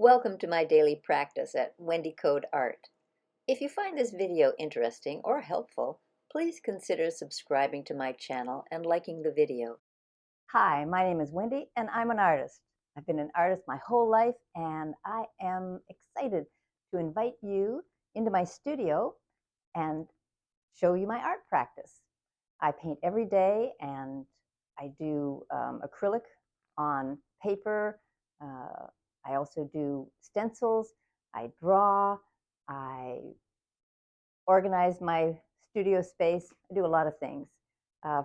Welcome to my daily practice at Wendy Coad Art. If you find this video interesting or helpful, please consider subscribing to my channel and liking the video. Hi, my name is Wendy and I'm an artist. I've been an artist my whole life and I am excited to invite you into my studio and show you my art practice. I paint every day and I do acrylic on paper. I also do stencils. I draw. I organize my studio space. I do a lot of things.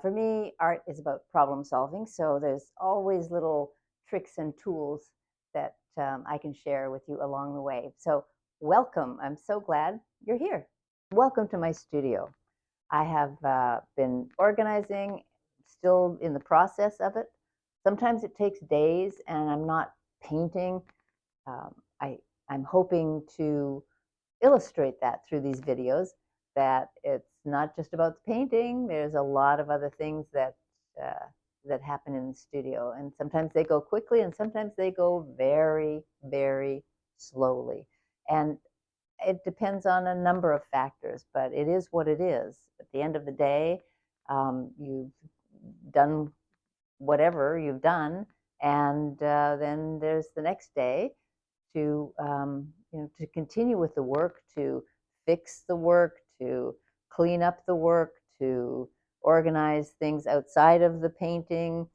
For me, art is about problem solving, so there's always little tricks and tools that I can share with you along the way. So welcome. I'm so glad you're here. Welcome to my studio. I have been organizing, still in the process of it. Sometimes it takes days and I'm not painting. Um, I, I'm hoping to illustrate that through these videos, that it's not just about the painting. There's a lot of other things that that happen in the studio, and sometimes they go quickly and sometimes they go very, very slowly, and it depends on a number of factors, but it is what it is. At the end of the day, you've done whatever you've done, and then there's the next day to to continue with the work, to fix the work, to clean up the work, to organize things outside of the painting,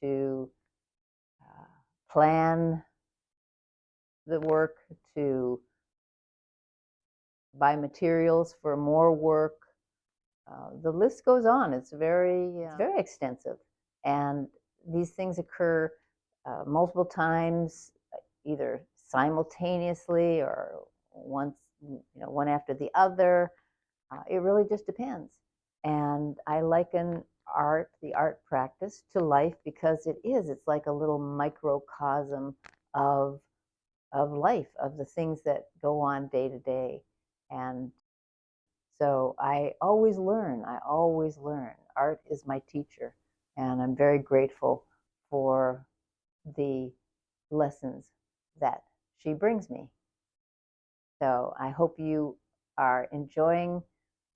to plan the work, to buy materials for more work. The list goes on. It's very extensive, and these things occur multiple times, either simultaneously or one after the other. It really just depends. And I liken the art practice, to life, because it is. It's like a little microcosm of life, of the things that go on day to day. And so I always learn. I always learn. Art is my teacher, and I'm very grateful for the lessons that she brings me. So I hope you are enjoying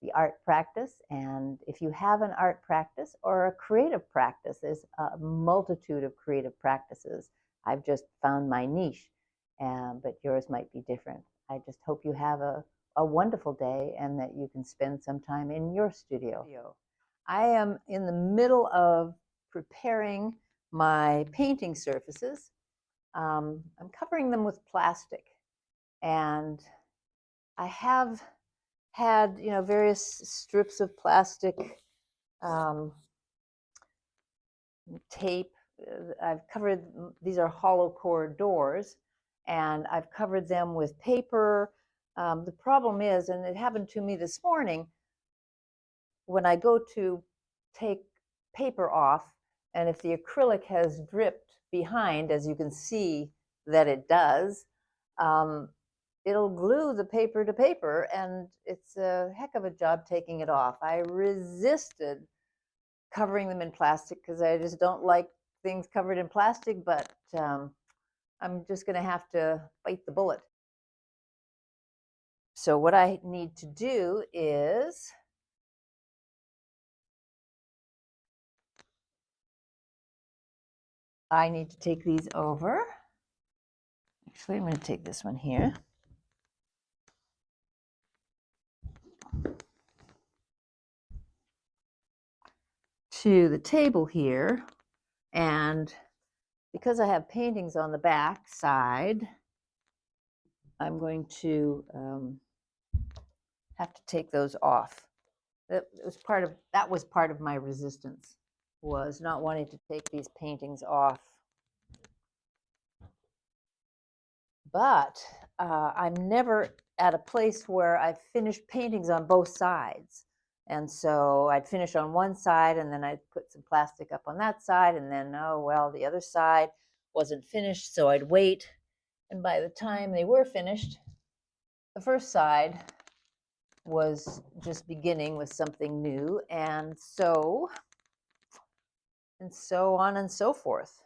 the art practice. And if you have an art practice or a creative practice, there's a multitude of creative practices. I've just found my niche, but yours might be different. I just hope you have a wonderful day and that you can spend some time in your studio. I am in the middle of preparing my painting surfaces. I'm covering them with plastic, and I have had various strips of plastic, tape. I've covered, these are hollow core doors, and I've covered them with paper. The problem is, and it happened to me this morning, when I go to take paper off, and if the acrylic has dripped behind, as you can see that it does, it'll glue the paper to paper, and it's a heck of a job taking it off. I resisted covering them in plastic because I just don't like things covered in plastic, but I'm just going to have to bite the bullet. So what I need to do is I need to take these over. Actually, I'm going to take this one here. To the table here, and because I have paintings on the back side, I'm going to have to take those off. That was part of my resistance, was not wanting to take these paintings off. But I'm never at a place where I've finished paintings on both sides. And so I'd finish on one side, and then I'd put some plastic up on that side, and then, oh, well, the other side wasn't finished, so I'd wait. And by the time they were finished, the first side was just beginning with something new, and so on and so forth.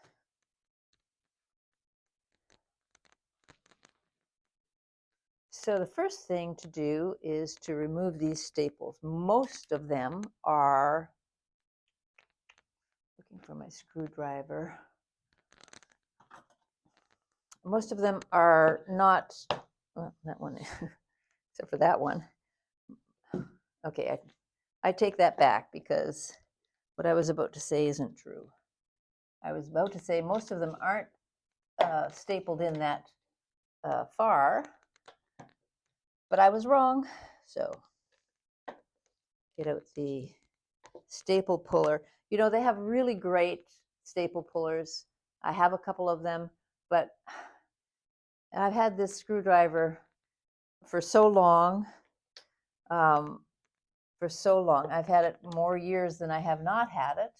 So the first thing to do is to remove these staples. Most of them are, looking for my screwdriver, most of them are not, well, that one, except for that one. Okay, I take that back because what I was about to say isn't true. I was about to say most of them aren't stapled in that far, but I was wrong. So get out the staple puller. You know, they have really great staple pullers. I have a couple of them, but I've had this screwdriver for so long. I've had it more years than I have not had it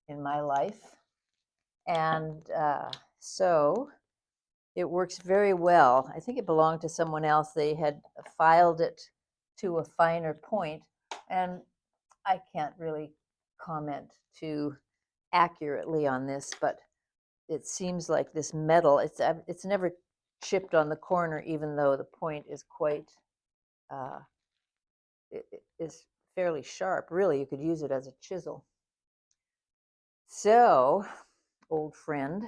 in my life. And so it works very well. I think it belonged to someone else. They had filed it to a finer point, and I can't really comment too accurately on this, but it seems like this metal, it's never chipped on the corner, even though the point is quite, it is fairly sharp. Really, you could use it as a chisel. So, old friend,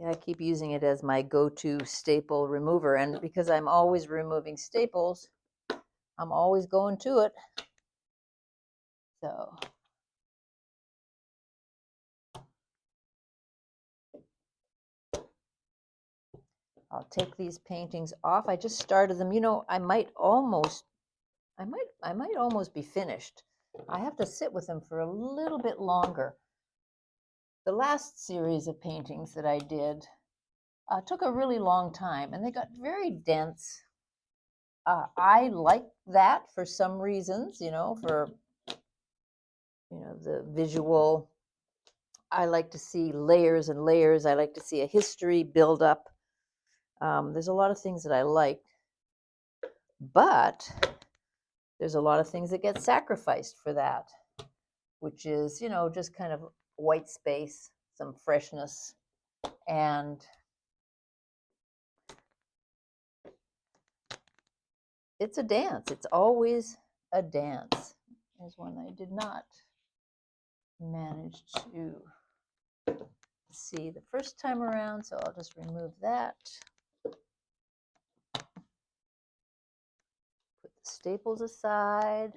I keep using it as my go-to staple remover, and because I'm always removing staples, I'm always going to it. So I'll take these paintings off. I just started them. You know, I might almost be finished. I have to sit with them for a little bit longer. The last series of paintings that I did took a really long time, and they got very dense. I like that for some reasons, for the visual. I like to see layers and layers. I like to see a history build up. There's a lot of things that I like, but there's a lot of things that get sacrificed for that, which is, just kind of white space, some freshness, and it's a dance. It's always a dance. There's one I did not manage to see the first time around, so I'll just remove that. Put the staples aside.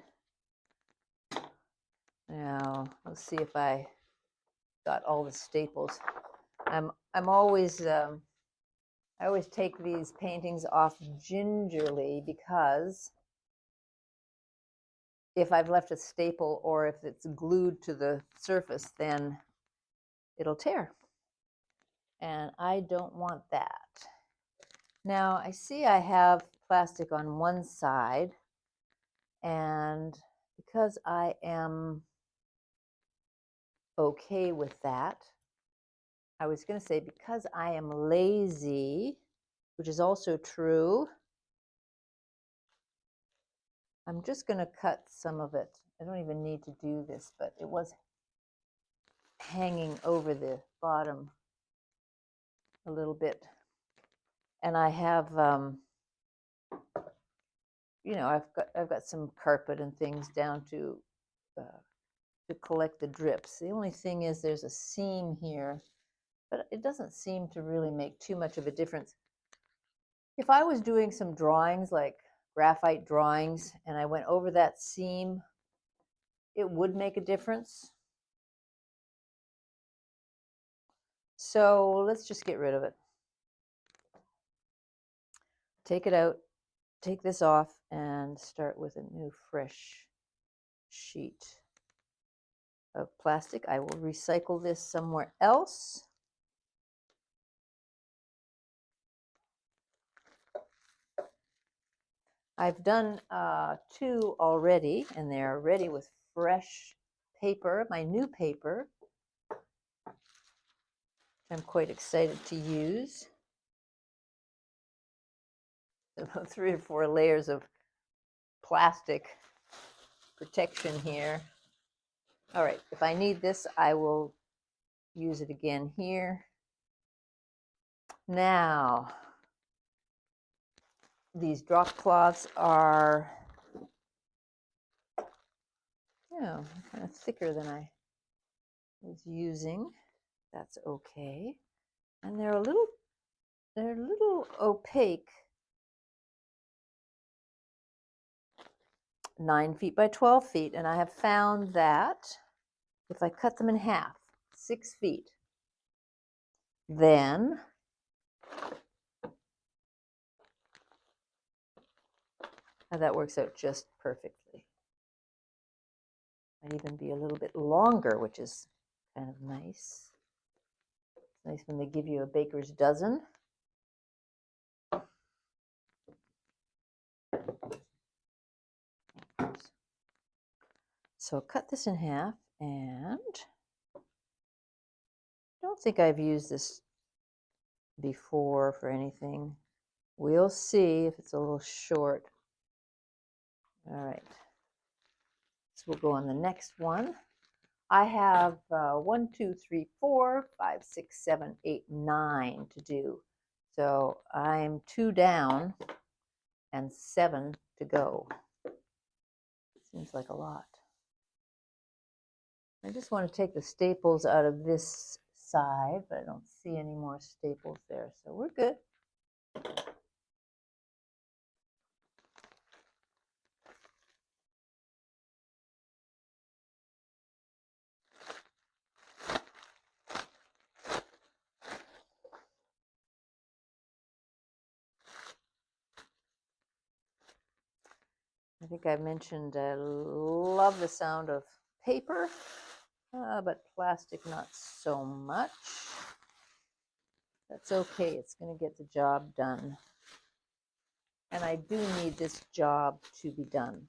Now, let's see if I got all the staples. I'm always I always take these paintings off gingerly, because if I've left a staple or if it's glued to the surface, then it'll tear. And I don't want that. Now, I see I have plastic on one side, and because I am okay with that, I was going to say because I am lazy, which is also true, I'm just going to cut some of it. I don't even need to do this, but it was hanging over the bottom a little bit. And I have, I've got some carpet and things down to collect the drips. The only thing is there's a seam here, but it doesn't seem to really make too much of a difference. If I was doing some drawings, like graphite drawings, and I went over that seam, it would make a difference. So let's just get rid of it. Take it out, take this off, and start with a new fresh sheet of plastic. I will recycle this somewhere else. I've done 2 already, and they're ready with fresh paper, my new paper, which I'm quite excited to use. About 3 or 4 layers of plastic protection here. All right, if I need this, I will use it again here. Now, these drop cloths are, kind of thicker than I was using. That's okay. And they're a little opaque. 9 feet by 12 feet. And I have found that if I cut them in half, 6 feet, then that works out just perfectly. Might even be a little bit longer, which is kind of nice. It's nice when they give you a baker's dozen. So cut this in half, and I don't think I've used this before for anything. We'll see if it's a little short. All right. So we'll go on the next one. I have 1, 2, 3, 4, 5, 6, 7, 8, 9 to do. So I'm 2 down and 7 to go. Seems like a lot. I just want to take the staples out of this side, but I don't see any more staples there, so we're good. I think I mentioned I love the sound of paper, but plastic not so much. That's okay, it's going to get the job done. And I do need this job to be done.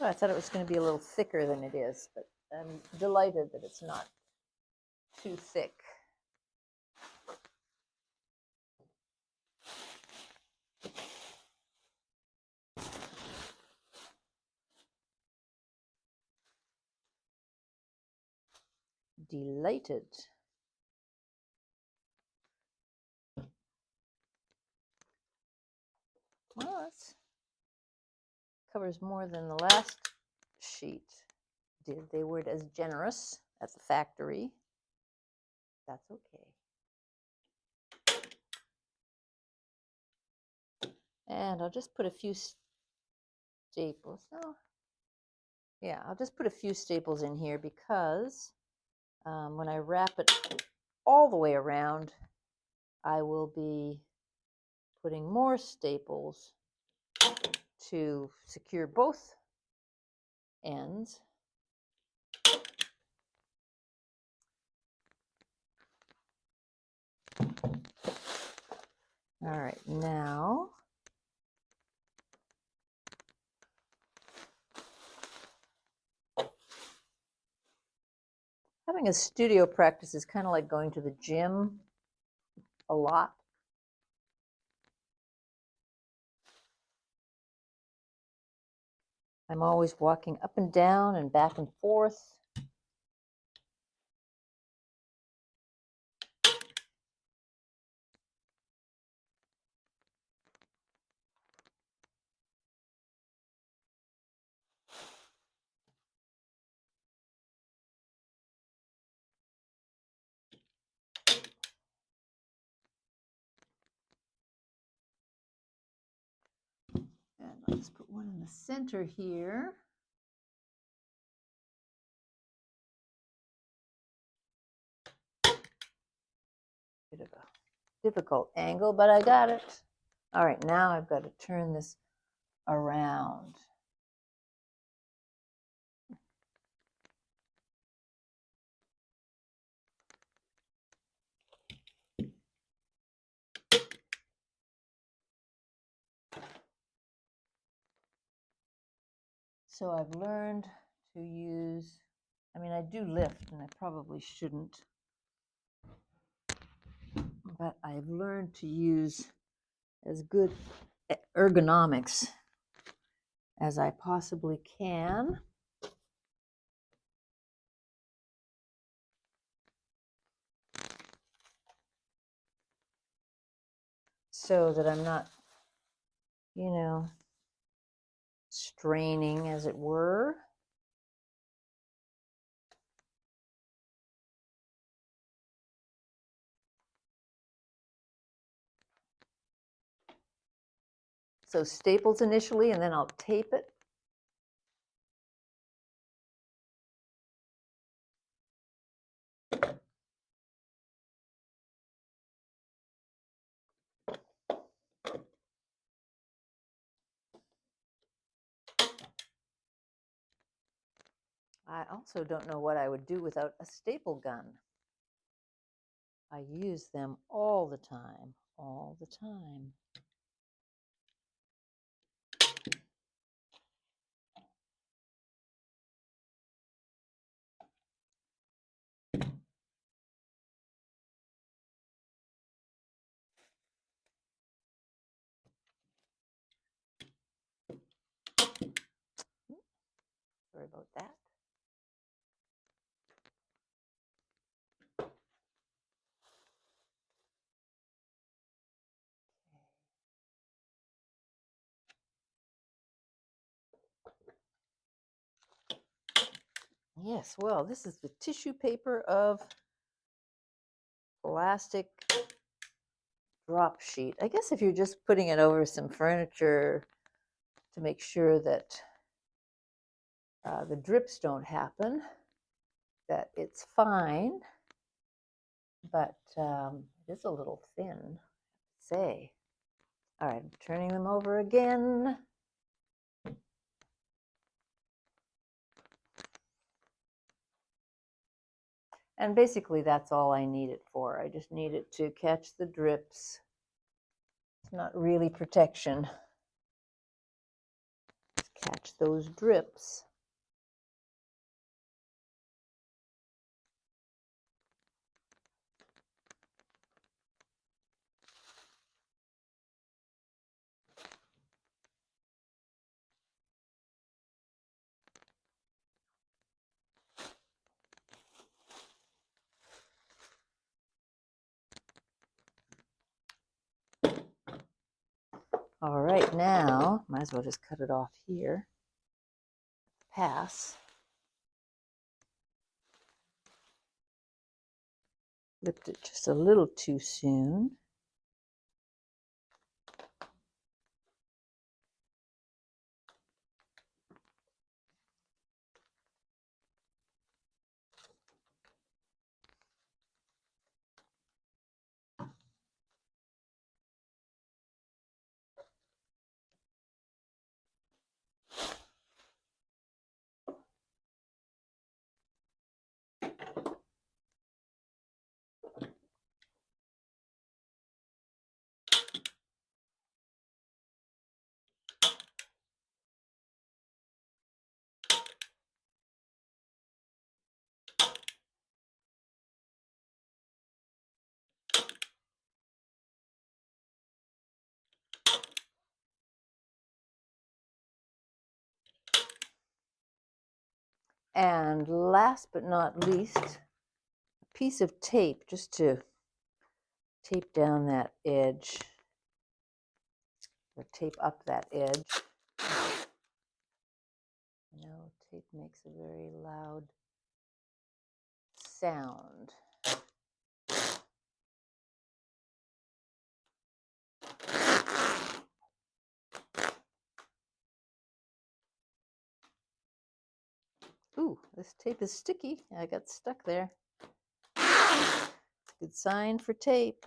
Oh, I thought it was going to be a little thicker than it is, but I'm delighted that it's not too thick. Delighted. Well, this covers more than the last sheet did. They weren't as generous at the factory. That's okay. And I'll just put a few staples. No. Yeah, I'll just put a few staples in here because when I wrap it all the way around, I will be putting more staples to secure both ends. All right, now having a studio practice is kind of like going to the gym a lot. I'm always walking up and down and back and forth. And let's put one in the center here. Bit of a difficult angle, but I got it. All right, now I've got to turn this around. So I've learned to use, I do lift, and I probably shouldn't, but I've learned to use as good ergonomics as I possibly can. so that I'm not, straining, as it were. So staples initially, and then I'll tape it. I also don't know what I would do without a staple gun. I use them all the time, all the time. Sorry about that. Yes, well, this is the tissue paper of plastic drop sheet. I guess if you're just putting it over some furniture to make sure that the drips don't happen, that it's fine, but it is a little thin, I'd say. All right, I'm turning them over again. And basically that's all I need it for. I just need it to catch the drips. It's not really protection. Just catch those drips. All right, now, might as well just cut it off here. Pass. Flipped it just a little too soon. And last but not least, a piece of tape just to tape down that edge, or tape up that edge. You know, tape makes a very loud sound. Ooh, this tape is sticky. I got stuck there. Good sign for tape.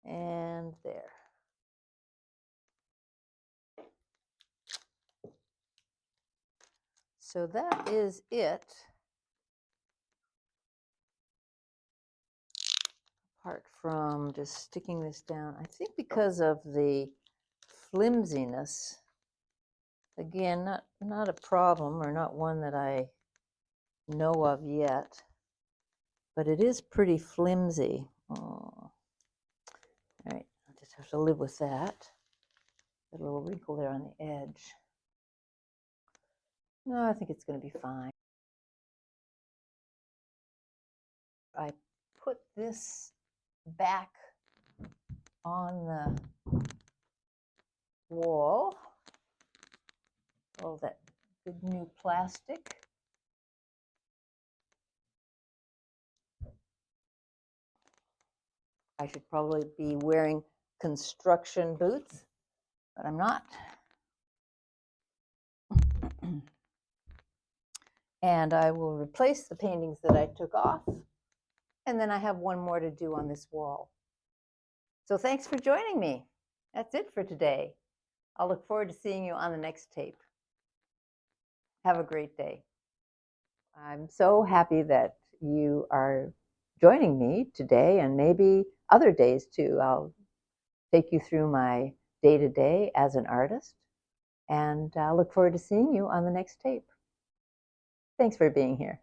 And there. So that is it. Apart from just sticking this down, I think because of the flimsiness, again, not a problem, or not one that I know of yet, but it is pretty flimsy. Oh. All right, I'll just have to live with that. Got a little wrinkle there on the edge. No, I think it's going to be fine. put this back on the wall. All that good new plastic. I should probably be wearing construction boots, but I'm not. And I will replace the paintings that I took off. And then I have one more to do on this wall. So thanks for joining me. That's it for today. I'll look forward to seeing you on the next tape. Have a great day. I'm so happy that you are joining me today and maybe other days too. I'll take you through my day-to-day as an artist, and I look forward to seeing you on the next tape. Thanks for being here.